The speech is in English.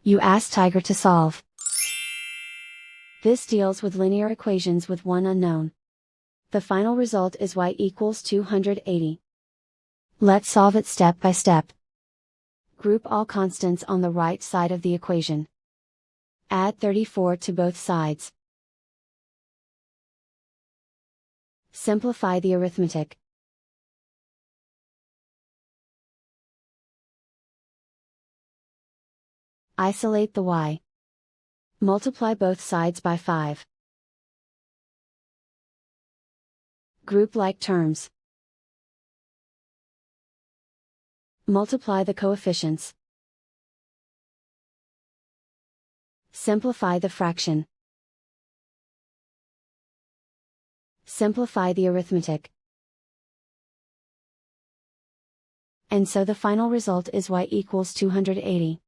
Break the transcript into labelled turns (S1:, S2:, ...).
S1: You ask Tiger to solve. This deals with linear equations with one unknown. The final result is y equals 280. Let's solve it step by step. Group all constants on the right side of the equation. Add 34 to both sides. Simplify the arithmetic. Isolate the y. Multiply both sides by 5. Group like terms. Multiply the coefficients. Simplify the fraction. Simplify the arithmetic. And so the final result is y equals 280.